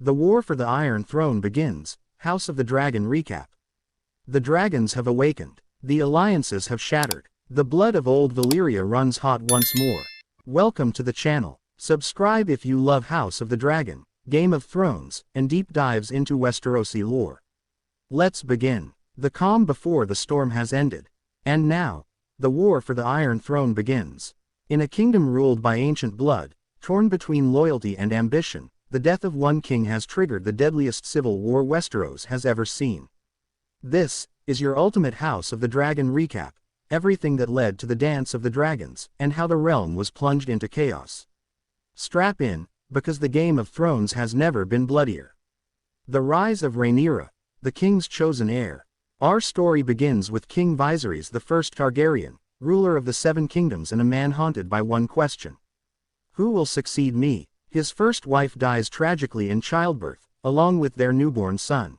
The war for the Iron Throne begins. House of the Dragon recap. The dragons have awakened. The alliances have shattered. The blood of Old Valyria runs hot once more. Welcome to the channel. Subscribe if you love House of the Dragon, Game of Thrones, and deep dives into Westerosi lore. Let's begin. The calm before the storm has ended. And now, the war for the Iron Throne begins. In a kingdom ruled by ancient blood, torn between loyalty and ambition, the death of one king has triggered the deadliest civil war Westeros has ever seen. This is your ultimate House of the Dragon recap, everything that led to the Dance of the Dragons, and how the realm was plunged into chaos. Strap in, because the Game of Thrones has never been bloodier. The rise of RHAENYRA, the king's chosen heir. Our story begins with King Viserys I Targaryen, ruler of the Seven Kingdoms and a man haunted by one question. Who will succeed me? His first wife dies tragically in childbirth, along with their newborn son.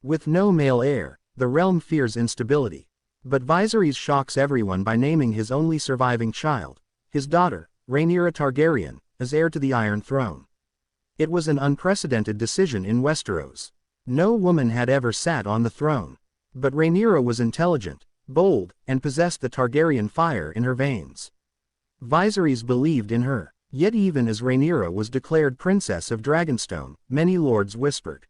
With no male heir, the realm fears instability. But Viserys shocks everyone by naming his only surviving child, his daughter, RHAENYRA Targaryen, as heir to the Iron Throne. It was an unprecedented decision in Westeros. No woman had ever sat on the throne. But RHAENYRA was intelligent, bold, and possessed the Targaryen fire in her veins. Viserys believed in her, yet even as RHAENYRA was declared Princess of Dragonstone, many lords whispered,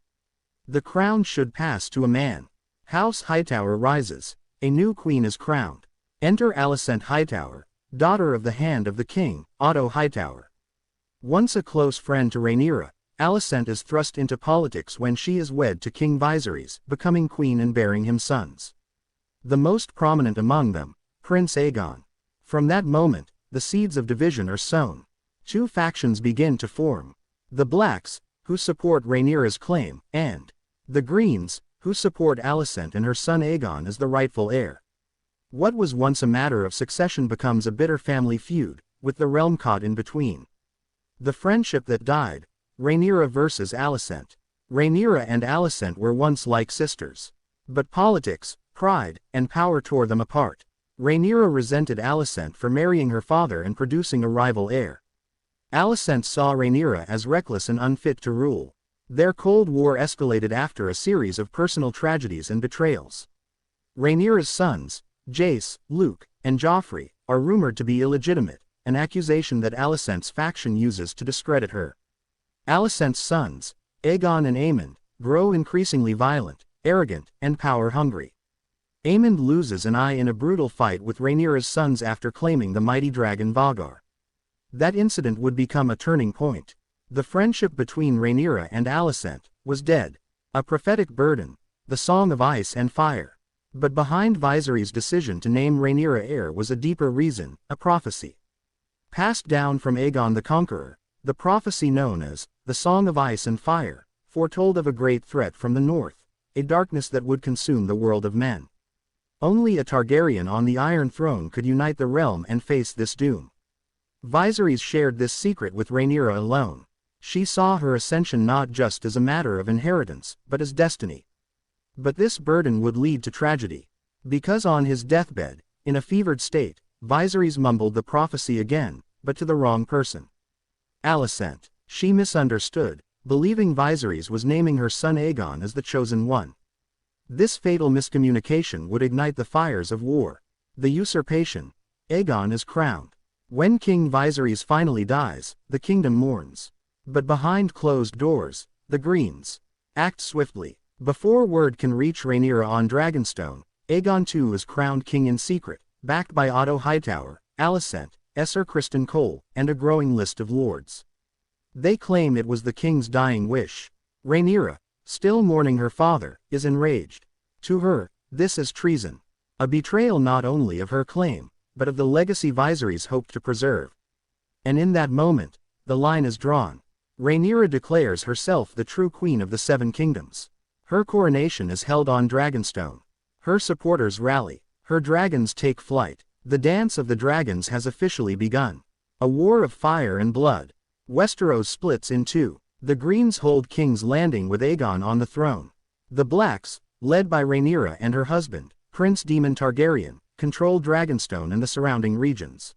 the crown should pass to a man. House Hightower rises. A new queen is crowned. Enter Alicent Hightower, daughter of the Hand of the King, Otto Hightower. Once a close friend to RHAENYRA, Alicent is thrust into politics when she is wed to King Viserys, becoming queen and bearing him sons. The most prominent among them, Prince Aegon. From that moment, the seeds of division are sown. Two factions begin to form. The Blacks, who support RHAENYRA's claim, and the Greens, who support Alicent and her son Aegon as the rightful heir. What was once a matter of succession becomes a bitter family feud, with the realm caught in between. The friendship that died. RHAENYRA versus Alicent. RHAENYRA and Alicent were once like sisters. But politics, pride, and power tore them apart. RHAENYRA resented Alicent for marrying her father and producing a rival heir. Alicent saw RHAENYRA as reckless and unfit to rule. Their Cold War escalated after a series of personal tragedies and betrayals. RHAENYRA's sons, Jace, Luke, and Joffrey, are rumored to be illegitimate, an accusation that Alicent's faction uses to discredit her. Alicent's sons, Aegon and Aemond, grow increasingly violent, arrogant, and power-hungry. Aemond loses an eye in a brutal fight with RHAENYRA's sons after claiming the mighty dragon Vhagar. That incident would become a turning point. The friendship between RHAENYRA and Alicent was dead. A prophetic burden, the Song of Ice and Fire. But behind Viserys' decision to name RHAENYRA heir was a deeper reason, a prophecy. Passed down from Aegon the Conqueror, the prophecy known as the Song of Ice and Fire, foretold of a great threat from the north, a darkness that would consume the world of men. Only a Targaryen on the Iron Throne could unite the realm and face this doom. Viserys shared this secret with RHAENYRA alone. She saw her ascension not just as a matter of inheritance, but as destiny. But this burden would lead to tragedy. Because on his deathbed, in a fevered state, Viserys mumbled the prophecy again, but to the wrong person. Alicent. She misunderstood, believing Viserys was naming her son Aegon as the chosen one. This fatal miscommunication would ignite the fires of war. The usurpation. Aegon is crowned. When King Viserys finally dies, the kingdom mourns. But behind closed doors, the Greens act swiftly. Before word can reach RHAENYRA on Dragonstone, Aegon II is crowned king in secret, backed by Otto Hightower, Alicent, Sir Criston Cole, and a growing list of lords. They claim it was the king's dying wish. RHAENYRA, still mourning her father, is enraged. To her, this is treason. A betrayal not only of her claim, but of the legacy Viserys hoped to preserve. And in that moment, the line is drawn. RHAENYRA declares herself the true queen of the Seven Kingdoms. Her coronation is held on Dragonstone. Her supporters rally. Her dragons take flight. The Dance of the Dragons has officially begun. A war of fire and blood. Westeros splits in two. The Greens hold King's Landing with Aegon on the throne. The Blacks, led by RHAENYRA and her husband, Prince Daemon Targaryen, control Dragonstone and the surrounding regions.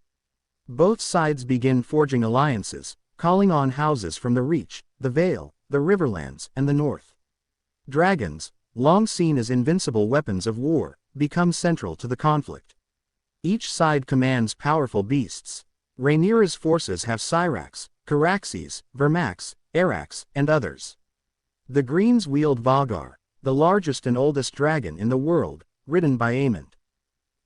Both sides begin forging alliances, calling on houses from the Reach, the Vale, the Riverlands, and the North. Dragons, long seen as invincible weapons of war, become central to the conflict. Each side commands powerful beasts. Rhaenyra's forces have Syrax, Caraxes, Vermax, Arax, and others. The Greens wield Vhagar, the largest and oldest dragon in the world, ridden by Aemond.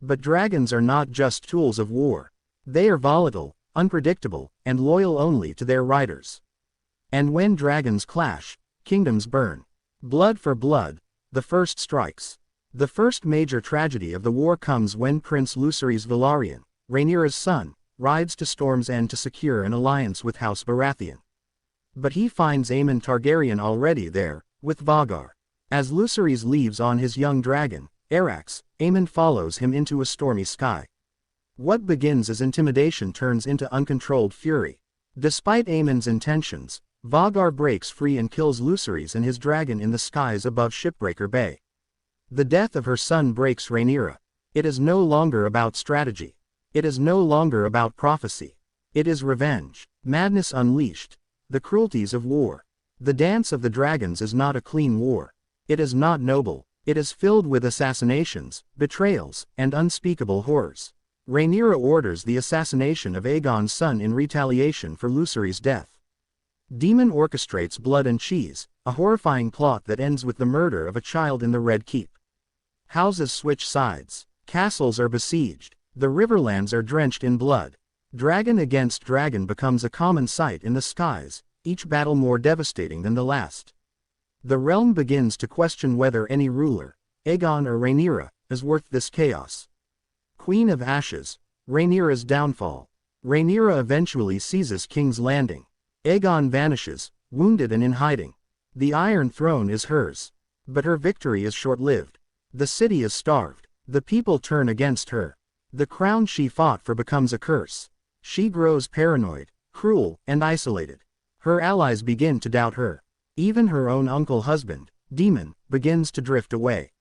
But dragons are not just tools of war. They are volatile, unpredictable, and loyal only to their riders. And when dragons clash, kingdoms burn. Blood for blood, the first strikes. The first major tragedy of the war comes when Prince Lucerys Velaryon, Rhaenyra's son, rides to Storm's End to secure an alliance with House Baratheon. But he finds Aemond Targaryen already there, with Vhagar. As Lucerys leaves on his young dragon, Arax, Aemond follows him into a stormy sky. What begins as intimidation turns into uncontrolled fury. Despite Aemond's intentions, Vhagar breaks free and kills Lucerys and his dragon in the skies above Shipbreaker Bay. The death of her son breaks Rhaenyra. It is no longer about strategy. It is no longer about prophecy. It is revenge, madness unleashed, the cruelties of war. The dance of the dragons is not a clean war. It is not noble. It is filled with assassinations, betrayals, and unspeakable horrors. Rhaenyra orders the assassination of Aegon's son in retaliation for Lucerys' death. Daemon orchestrates Blood and Cheese, a horrifying plot that ends with the murder of a child in the Red Keep. Houses switch sides. Castles are besieged. The Riverlands are drenched in blood. Dragon against dragon becomes a common sight in the skies, each battle more devastating than the last. The realm begins to question whether any ruler, Aegon or Rhaenyra, is worth this chaos. Queen of Ashes, Rhaenyra's downfall. Rhaenyra eventually seizes King's Landing. Aegon vanishes, wounded and in hiding. The Iron Throne is hers. But her victory is short-lived. The city is starved. The people turn against her. The crown she fought for becomes a curse. She grows paranoid, cruel, and isolated. Her allies begin to doubt her. Even her own uncle-husband, Daemon, begins to drift away.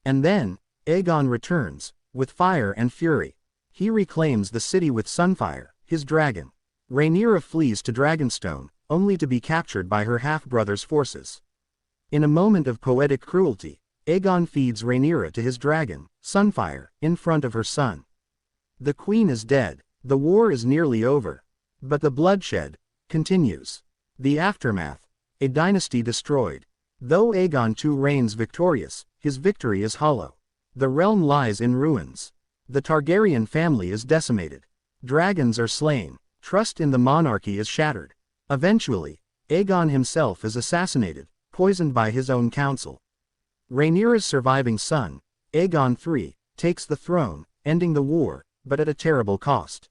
And then, Aegon returns, with fire and fury. He reclaims the city with Sunfire, his dragon. Rhaenyra flees to Dragonstone, only to be captured by her half-brother's forces. In a moment of poetic cruelty, Aegon feeds Rhaenyra to his dragon, Sunfire, in front of her son. The queen is dead. The war is nearly over. But the bloodshed continues. The aftermath. A dynasty destroyed. Though Aegon II reigns victorious, his victory is hollow. The realm lies in ruins. The Targaryen family is decimated. Dragons are slain. Trust in the monarchy is shattered. Eventually, Aegon himself is assassinated, poisoned by his own council. Rhaenyra's surviving son, Aegon III, takes the throne, ending the war, but at a terrible cost.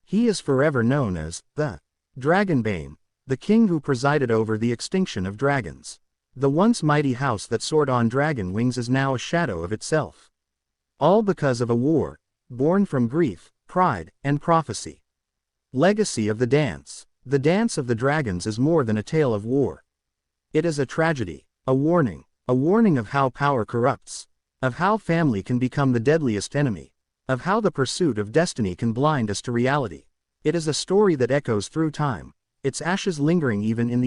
He is forever known as the Dragonbane, the king who presided over the extinction of dragons. The once mighty house that soared on dragon wings is now a shadow of itself. All because of a war, born from grief, pride, and prophecy. Legacy of the dance. The dance of the dragons is more than a tale of war. It is a tragedy, a warning of how power corrupts, of how family can become the deadliest enemy, of how the pursuit of destiny can blind us to reality. It is a story that echoes through time, its ashes lingering even in the